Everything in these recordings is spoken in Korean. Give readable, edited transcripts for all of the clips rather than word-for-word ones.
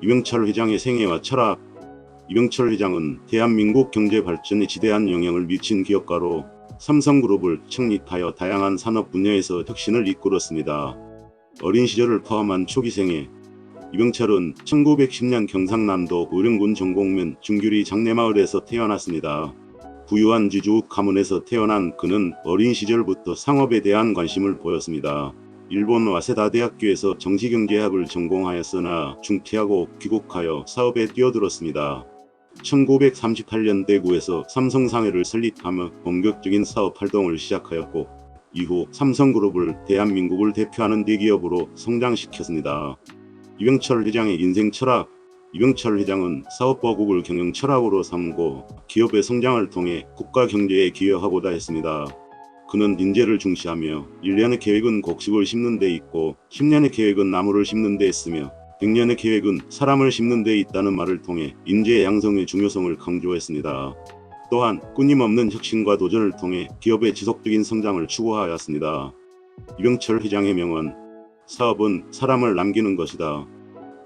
이병철 회장의 생애와 철학. 이병철 회장은 대한민국 경제 발전에 지대한 영향을 미친 기업가로 삼성그룹을 창립하여 다양한 산업 분야에서 혁신을 이끌었습니다. 어린 시절을 포함한 초기 생애. 이병철은 1910년 경상남도 의령군 정곡면 중규리 장내마을에서 태어났습니다. 부유한 지주 가문에서 태어난 그는 어린 시절부터 상업에 대한 관심을 보였습니다. 일본 와세다 대학교에서 정치경제학을 전공하였으나 중퇴하고 귀국하여 사업에 뛰어들었습니다. 1938년 대구에서 삼성상해를 설립하며 본격적인 사업 활동을 시작하였고 이후 삼성그룹을 대한민국을 대표하는 대기업으로 성장시켰습니다. 이병철 회장의 인생 철학. 이병철 회장은 사업보국을 경영 철학으로 삼고 기업의 성장을 통해 국가 경제에 기여하고자 했습니다. 그는 인재를 중시하며 1년의 계획은 곡식을 심는 데 있고 10년의 계획은 나무를 심는 데 있으며 100년의 계획은 사람을 심는 데 있다는 말을 통해 인재 양성의 중요성을 강조했습니다. 또한 끊임없는 혁신과 도전을 통해 기업의 지속적인 성장을 추구하였습니다. 이병철 회장의 명언. 사업은 사람을 남기는 것이다.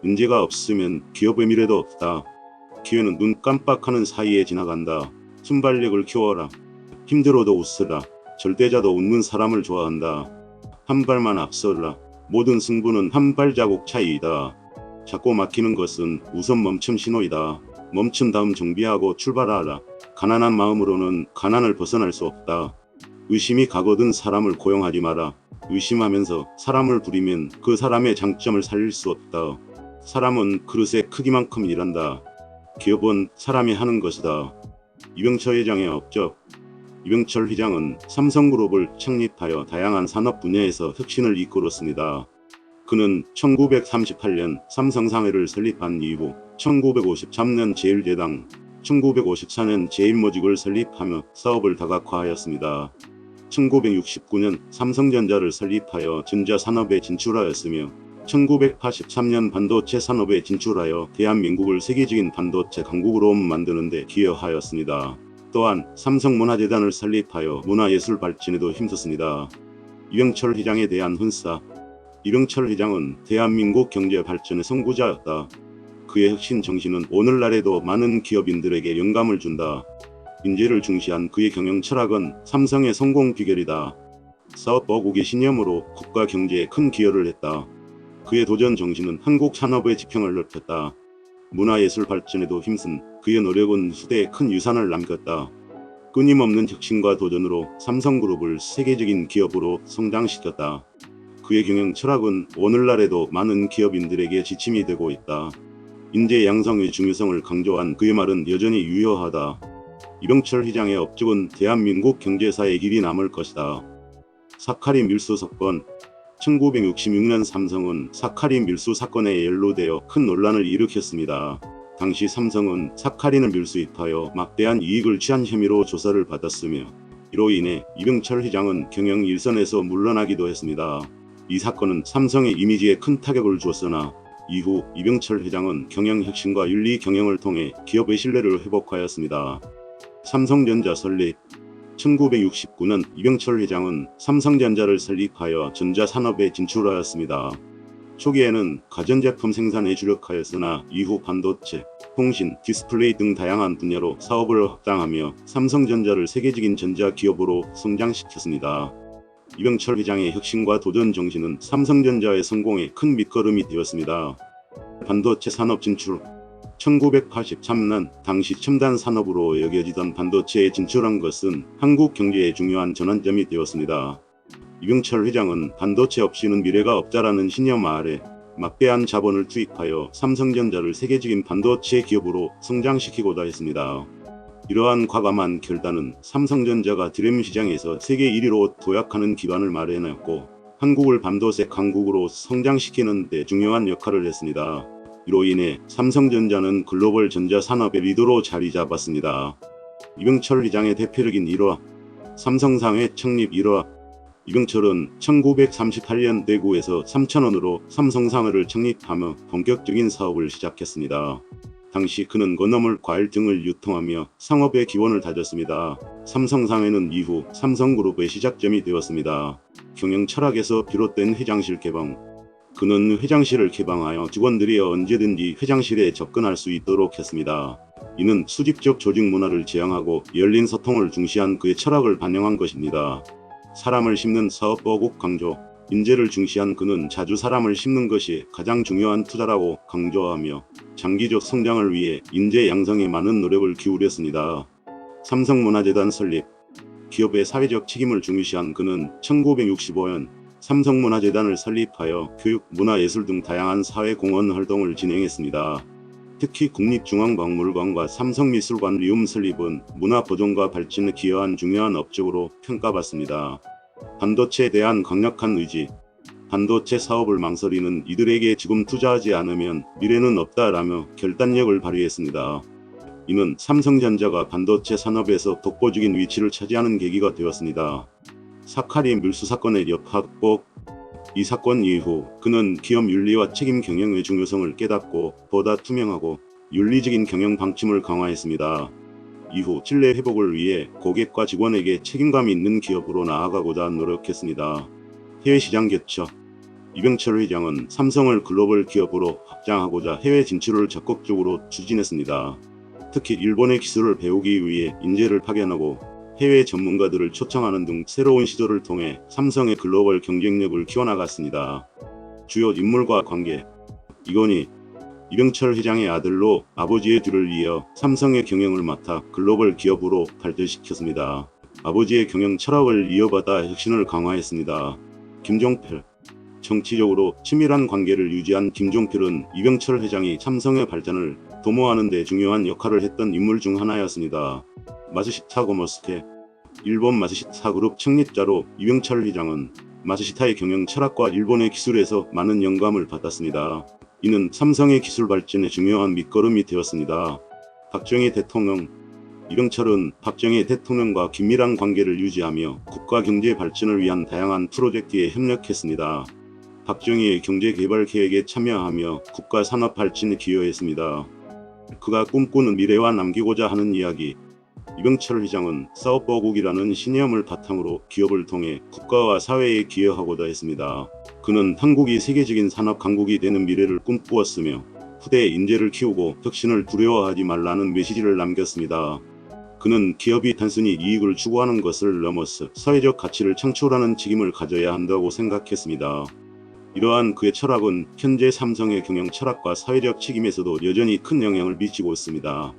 인재가 없으면 기업의 미래도 없다. 기회는 눈 깜빡하는 사이에 지나간다. 순발력을 키워라. 힘들어도 웃으라. 절대자도 웃는 사람을 좋아한다. 한 발만 앞서라. 모든 승부는 한 발자국 차이이다. 자꾸 막히는 것은 우선 멈춤 신호이다. 멈춘 다음 정비하고 출발하라. 가난한 마음으로는 가난을 벗어날 수 없다. 의심이 가거든 사람을 고용하지 마라. 의심하면서 사람을 부리면 그 사람의 장점을 살릴 수 없다. 사람은 그릇의 크기만큼 일한다. 기업은 사람이 하는 것이다. 이병철 회장의 업적. 이병철 회장은 삼성그룹을 창립하여 다양한 산업 분야에서 혁신을 이끌었습니다. 그는 1938년 삼성상해를 설립한 이후 1953년 제1제당, 1954년 제1모직을 설립하며 사업을 다각화하였습니다. 1969년 삼성전자를 설립하여 전자산업에 진출하였으며 1983년 반도체 산업에 진출하여 대한민국을 세계적인 반도체 강국으로 만드는 데 기여하였습니다. 또한 삼성문화재단을 설립하여 문화예술 발전에도 힘썼습니다. 이병철 회장에 대한 훈사. 이병철 회장은 대한민국 경제 발전의 선구자였다. 그의 혁신 정신은 오늘날에도 많은 기업인들에게 영감을 준다. 인재를 중시한 그의 경영 철학은 삼성의 성공 비결이다. 사업보국의 신념으로 국가 경제에 큰 기여를 했다. 그의 도전 정신은 한국 산업의 지평을 넓혔다. 문화예술 발전에도 힘쓴 그의 노력은 후대에 큰 유산을 남겼다. 끊임없는 혁신과 도전으로 삼성그룹을 세계적인 기업으로 성장시켰다. 그의 경영 철학은 오늘날에도 많은 기업인들에게 지침이 되고 있다. 인재 양성의 중요성을 강조한 그의 말은 여전히 유효하다. 이병철 회장의 업적은 대한민국 경제사에 길이 남을 것이다. 사카린 밀수 사건. 1966년 삼성은 사카린 밀수 사건에 연루되어 큰 논란을 일으켰습니다. 당시 삼성은 사카린을 밀수입하여 막대한 이익을 취한 혐의로 조사를 받았으며 이로 인해 이병철 회장은 경영 일선에서 물러나기도 했습니다. 이 사건은 삼성의 이미지에 큰 타격을 주었으나 이후 이병철 회장은 경영혁신과 윤리 경영을 통해 기업의 신뢰를 회복하였습니다. 삼성전자 설립. 1969년 이병철 회장은 삼성전자를 설립하여 전자산업에 진출하였습니다. 초기에는 가전제품 생산에 주력하였으나 이후 반도체, 통신, 디스플레이 등 다양한 분야로 사업을 확장하며 삼성전자를 세계적인 전자기업으로 성장시켰습니다. 이병철 회장의 혁신과 도전 정신은 삼성전자의 성공에 큰 밑거름이 되었습니다. 반도체 산업 진출. 1983년 당시 첨단 산업으로 여겨지던 반도체에 진출한 것은 한국 경제의 중요한 전환점이 되었습니다. 이병철 회장은 반도체 없이는 미래가 없다라는 신념 아래 막대한 자본을 투입하여 삼성전자를 세계적인 반도체 기업으로 성장시키고자 했습니다. 이러한 과감한 결단은 삼성전자가 드램 시장에서 세계 1위로 도약하는 기반을 마련했고 한국을 반도체 강국으로 성장시키는 데 중요한 역할을 했습니다. 이로 인해 삼성전자는 글로벌 전자산업의 리더로 자리 잡았습니다. 이병철 회장의 대표적인 일화. 삼성상해 창립 일화. 이병철은 1938년 대구에서 3,000원으로 삼성상해를 창립하며 본격적인 사업을 시작했습니다. 당시 그는 건어물, 과일 등을 유통하며 상업의 기원을 다졌습니다. 삼성상해는 이후 삼성그룹의 시작점이 되었습니다. 경영 철학에서 비롯된 회장실 개방. 그는 회장실을 개방하여 직원들이 언제든지 회장실에 접근할 수 있도록 했습니다. 이는 수직적 조직 문화를 지향하고 열린 소통을 중시한 그의 철학을 반영한 것입니다. 사람을 심는 사업 보국 강조. 인재를 중시한 그는 자주 사람을 심는 것이 가장 중요한 투자라고 강조하며 장기적 성장을 위해 인재 양성에 많은 노력을 기울였습니다. 삼성문화재단 설립. 기업의 사회적 책임을 중시한 그는 1965년 삼성문화재단을 설립하여 교육, 문화, 예술 등 다양한 사회 공헌 활동을 진행했습니다. 특히 국립중앙박물관과 삼성미술관 리움 설립은 문화 보존과 발전에 기여한 중요한 업적으로 평가받습니다. 반도체에 대한 강력한 의지. 반도체 사업을 망설이는 이들에게 지금 투자하지 않으면 미래는 없다라며 결단력을 발휘했습니다. 이는 삼성전자가 반도체 산업에서 독보적인 위치를 차지하는 계기가 되었습니다. 사카리 밀수 사건의 역학복. 이 사건 이후 그는 기업 윤리와 책임 경영의 중요성을 깨닫고 보다 투명하고 윤리적인 경영 방침을 강화했습니다. 이후 신뢰 회복을 위해 고객과 직원에게 책임감 있는 기업으로 나아가고자 노력했습니다. 해외 시장 개척. 이병철 회장은 삼성을 글로벌 기업으로 확장하고자 해외 진출을 적극적으로 추진했습니다. 특히 일본의 기술을 배우기 위해 인재를 파견하고 해외 전문가들을 초청하는 등 새로운 시도를 통해 삼성의 글로벌 경쟁력을 키워나갔습니다. 주요 인물과 관계. 이건희. 이병철 회장의 아들로 아버지의 뒤를 이어 삼성의 경영을 맡아 글로벌 기업으로 발전시켰습니다. 아버지의 경영 철학을 이어받아 혁신을 강화했습니다. 김종필. 정치적으로 친밀한 관계를 유지한 김종필은 이병철 회장이 삼성의 발전을 도모하는 데 중요한 역할을 했던 인물 중 하나였습니다. 마츠시타 고모스케. 일본 마츠시타 그룹 창립자로 이병철 회장은 마츠시타의 경영 철학과 일본의 기술에서 많은 영감을 받았습니다. 이는 삼성의 기술 발전에 중요한 밑거름이 되었습니다. 박정희 대통령. 이병철은 박정희 대통령과 긴밀한 관계를 유지하며 국가 경제 발전을 위한 다양한 프로젝트에 협력했습니다. 박정희의 경제개발 계획에 참여하며 국가 산업 발전에 기여했습니다. 그가 꿈꾸는 미래와 남기고자 하는 이야기. 이병철 회장은 사업보국이라는 신념을 바탕으로 기업을 통해 국가와 사회에 기여하고자 했습니다. 그는 한국이 세계적인 산업 강국이 되는 미래를 꿈꾸었으며 후대의 인재를 키우고 혁신을 두려워하지 말라는 메시지를 남겼습니다. 그는 기업이 단순히 이익을 추구하는 것을 넘어서 사회적 가치를 창출하는 책임을 가져야 한다고 생각했습니다. 이러한 그의 철학은 현재 삼성의 경영 철학과 사회적 책임에서도 여전히 큰 영향을 미치고 있습니다.